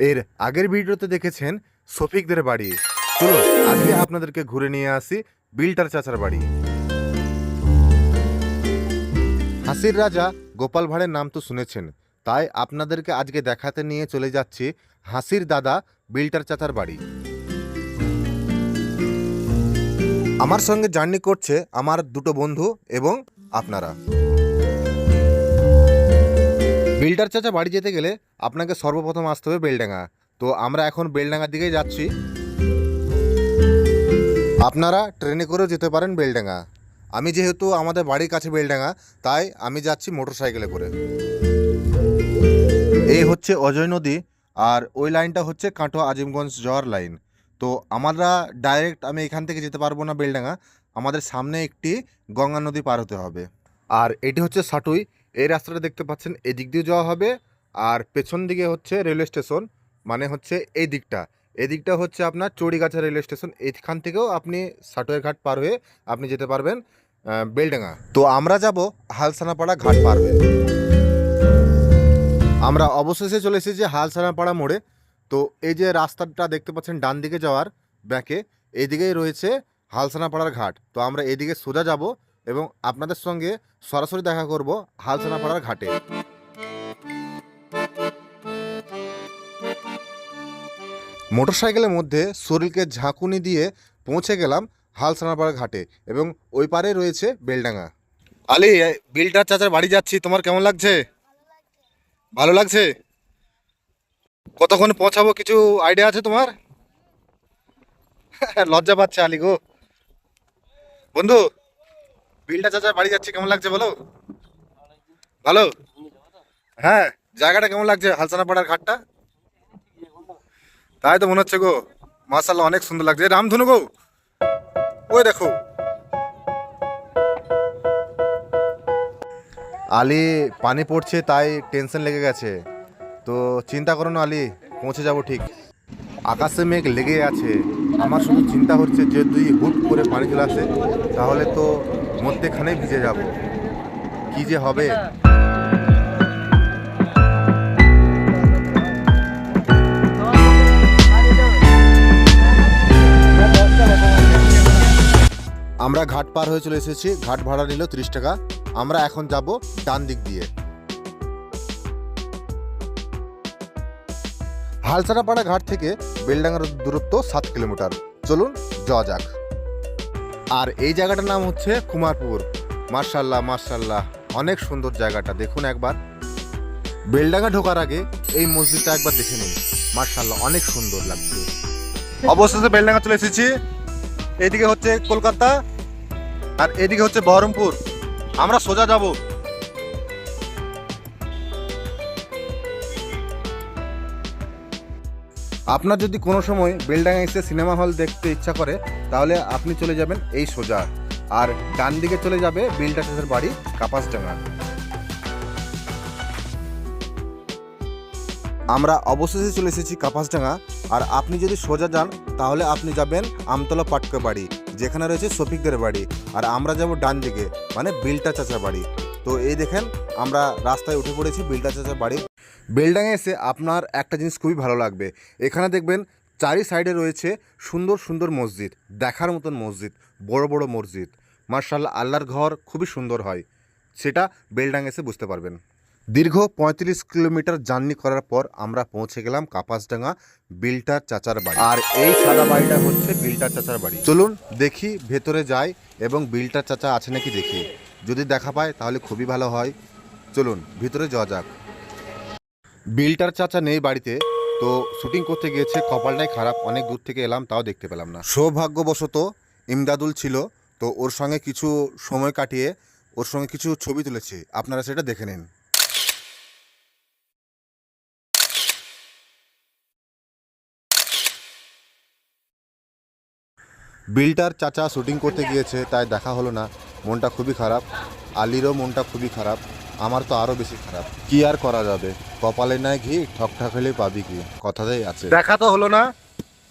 এর আগের ভিডিওতে দেখেছেন শফিকদের বাড়ি। চলুন আজকে আপনাদেরকে ঘুরে নিয়ে আসি বিল্টার চাচার বাড়ি। হাসির রাজা গোপাল ভাঁড়ের নাম তো শুনেছেন, তাই আপনাদেরকে আজকে দেখাতে নিয়ে চলে যাচ্ছি হাসির দাদা বিল্টার চাচার বাড়ি। আমার সঙ্গে জার্নি করছে আমার দুটো বন্ধু এবং আপনারা। বিল্টার চাচা বাড়ি যেতে গেলে আপনাকে সর্বপ্রথম আসতে হবে বেলডাঙ্গা। তো আমরা এখন বেলডাঙ্গার দিকে যাচ্ছি। আপনারা ট্রেনে করেও যেতে পারেন বেলডাঙ্গা। আমি যেহেতু আমাদের বাড়ির কাছে বেলডাঙ্গা, তাই আমি যাচ্ছি মোটরসাইকেলে করে। এই হচ্ছে অজয় নদী, আর ওই লাইনটা হচ্ছে কাটোয়া আজিমগঞ্জ যাওয়ার লাইন। তো আমরা ডাইরেক্ট আমি এখান থেকে যেতে পারবো না বেলডাঙ্গা, আমাদের সামনে একটি গঙ্গা নদী পার হতে হবে। আর এটি হচ্ছে সাটুই। এই রাস্তাটা দেখতে পাচ্ছেন, এদিক দিয়ে যাওয়া হবে। আর পেছন দিকে হচ্ছে রেলওয়ে স্টেশন, মানে হচ্ছে এই দিকটা। এদিকটা হচ্ছে আপনার চড়িগাছা রেলওয়ে স্টেশন। এইখান থেকেও আপনি সাটুইয়ের ঘাট পার হয়ে আপনি যেতে পারবেন বেলডাঙ্গা। তো আমরা যাব হালসানাপাড়া ঘাট পার হয়ে। আমরা অবশেষে চলে এসেছি হালসানাপাড়া মোড়ে। তো এই যে রাস্তাটা দেখতে পাচ্ছেন ডান দিকে যাওয়ার ব্যাকে, এইদিকেই রয়েছে হালসানাপাড়ার ঘাট। তো আমরা এদিকে সোজা যাব এবং আপনাদের সঙ্গে সরাসরি দেখা করব হালসানাপাড়ার ঘাটে। মোটরসাইকেলের মধ্যে শরীরকে ঝাঁকুনি দিয়ে পৌঁছে গেলাম হালসানাপাড়া ঘাটে এবং ওই পারে রয়েছে বেলডাঙ্গা। আলি, বিল্টার চাচার বাড়ি যাচ্ছি, তোমার কেমন লাগছে? ভালো লাগছে? কতক্ষণ পৌঁছাবো কিছু আইডিয়া আছে তোমার? লজ্জা পাচ্ছে আলি গো। বন্ধু, বিল্টার চাচার বাড়ি যাচ্ছি, কেমন লাগছে বলো? ভালো? হ্যাঁ, জায়গাটা কেমন লাগছে হালসানাপাড়ার ঘাটটা? তাই তো মনে হচ্ছে গো। মাশাআল্লাহ, অনেক সুন্দর লাগছে। রামধনু গো, ওই দেখো। আলি পানি পড়ছে তাই টেনশন লেগে গেছে। তো চিন্তা করো না আলি, পৌঁছে যাব ঠিক। আকাশে মেঘ লেগে আছে, আমার শুধু চিন্তা হচ্ছে যে যদি হুট করে পানি চলে আসে তাহলে তো মধ্যেখানেই ভিজে যাব, কি যে হবে। আমরা ঘাট পার হয়ে চলে এসেছি। ঘাট ভাড়া নিল 30 টাকা। আমরা এখন যাব ডান দিক দিয়ে। হালসানাপাড়া ঘাট থেকে বেলডাঙ্গার দূরত্ব 7 কিলোমিটার। চলুন যাওয়া যাক। আর এই জায়গাটার নাম হচ্ছে কুমারপুর। মার্শাল্লাহ মার্শাল্লাহ, অনেক সুন্দর জায়গাটা, দেখুন একবার। বেলডাঙ্গা ঢোকার আগে এই মসজিদটা একবার দেখে নিন, মার্শাল্লাহ অনেক সুন্দর লাগছে। অবশেষে বেলডাঙ্গা চলে এসেছি। এইদিকে হচ্ছে কলকাতা আর এদিকে হচ্ছে বহরমপুর। আমরা সোজা যাব। আপনার যদি কোনো সময় বেলডাঙ্গা এসে সিনেমা হল দেখতে ইচ্ছা করে তাহলে আপনি চলে যাবেন এই সোজা, আর ডান দিকে চলে যাবে বিল্টার চাচার বাড়ি কাপাসডাঙ্গা। আমরা অবশেষে চলে এসেছি কাপাসডাঙ্গা। আর আপনি যদি সোজা যান তাহলে আপনি যাবেন আমতলা পাটকা বাড়ি, যেখানে রয়েছে শফিকদের বাড়ি। আর আমরা যাব ডান দিকে, মানে বিল্টার চাচার বাড়ি। তো এই দেখেন, আমরা রাস্তায় উঠে পড়েছি বিল্টার চাচার বাড়ি। বেলডাঙ্গা এসে আপনার একটা জিনিস খুবই ভালো লাগবে। এখানে দেখবেন চারি সাইডে রয়েছে সুন্দর সুন্দর মসজিদ, দেখার মতন মসজিদ, বড় বড় মসজিদ। মার্শাল্লাহ, আল্লাহর ঘর খুবই সুন্দর হয়, সেটা বেলডাঙ্গা এসে বুঝতে পারবেন। দীর্ঘ 35 কিলোমিটার জার্নি করার পর আমরা পৌঁছে গেলাম কাপাসডাঙ্গা বিল্টার চাচার বাড়ি। আর এই সাদা বাড়িটা হচ্ছে বিল্টার চাচার বাড়ি। চলুন দেখি, ভেতরে যাই এবং বিল্টার চাচা আছে নাকি দেখি। যদি দেখা পায় তাহলে খুবই ভালো হয়। চলুন ভিতরে যাওয়া যাক। বিল্টার চাচা নেই বাড়িতে, তো শুটিং করতে গিয়েছে। কপালটাই খারাপ, অনেক দূর থেকে এলাম তাও দেখতে পেলাম না। সৌভাগ্যবশত ইমদাদুল ছিল, তো ওর সঙ্গে কিছু সময় কাটিয়ে ওর সঙ্গে কিছু ছবি তুলেছি, আপনারা সেটা দেখে নিন। বিল্টার চাচা শুটিং করতে গিয়েছে তাই দেখা হলো না, মনটা খুবই খারাপ। আলিরও মনটা খুবই খারাপ, আমার তো আরও বেশি খারাপ। কি আর করা যাবে, কপালে নাই ঘি, ঠকঠাক হলে পাবি কি, কথাতেই আছে। দেখা তো হলো না,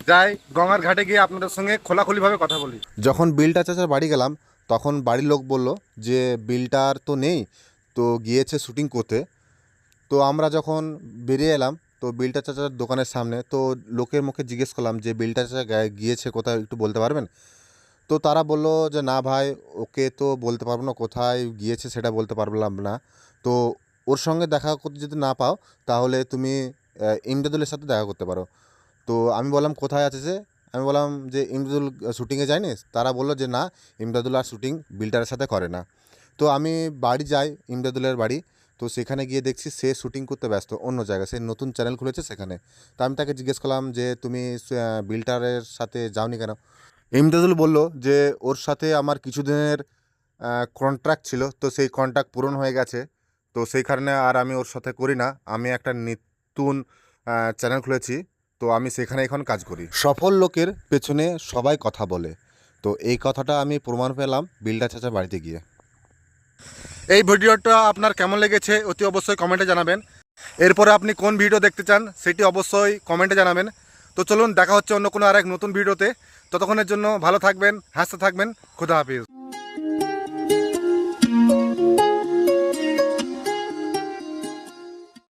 যাই গঙ্গার ঘাটে গিয়ে আপনাদের সঙ্গে খোলাখুলিভাবে কথা বলি। যখন বিল্টার চাচার বাড়ি গেলাম তখন বাড়ির লোক বলল যে বিল্টার তো নেই, তো গিয়েছে শুটিং করতে। তো আমরা যখন বেরিয়ে এলাম তো বিল্টার চাচার দোকানের সামনে। তো লোকের মুখে জিজ্ঞেস করলাম যে বিল্টার চাচা গিয়েছে কোথায়, একটু বলতে পারবেন? তো তারা বললো যে না ভাই, ওকে তো বলতে পারবো না, কোথায় গিয়েছে সেটা বলতে পারলাম না। তো ওর সঙ্গে দেখা করতে যদি না পাও তাহলে তুমি ইমদাদুলের সাথে দেখা করতে পারো। তো আমি বললাম কোথায় আছে সে? আমি বললাম যে ইমদাদুল শ্যুটিংয়ে যায়নি? তারা বললো যে না, ইমদাদুল আর শ্যুটিং বিল্টারের সাথে করে না। তো আমি বাড়ি যাই, ইমদাদুলের বাড়ি। তো সেখানে গিয়ে দেখছি সে শ্যুটিং করতে ব্যস্ত অন্য জায়গায়, সে নতুন চ্যানেল খুলেছে সেখানে। তো আমি তাকে জিজ্ঞেস করলাম যে তুমি বিল্টারের সাথে যাওনি কেন? ইমদাদুল বলল যে ওর সাথে আমার কিছুদিনের কন্ট্রাক্ট ছিল, তো সেই কন্ট্রাক্ট পূরণ হয়ে গেছে। তো সেই কারণে আর আমি ওর সাথে করি না। আমি একটা নতুন চ্যানেল খুলেছি, তো আমি সেখানে এখন কাজ করি। সফল লোকের পেছনে সবাই কথা বলে, তো এই কথাটা আমি প্রমাণ পেলাম বিল্ডার চাচার বাড়িতে গিয়ে। এই ভিডিওটা আপনার কেমন লেগেছে অতি অবশ্যই কমেন্টে জানাবেন। এরপরে আপনি কোন ভিডিও দেখতে চান সেটি অবশ্যই কমেন্টে জানাবেন। তো চলুন, দেখা হচ্ছে অন্য কোনো আরেক নতুন ভিডিওতে। ততক্ষণের জন্য ভালো থাকবেন, হাসতে থাকবেন। খুদা হাফিজ।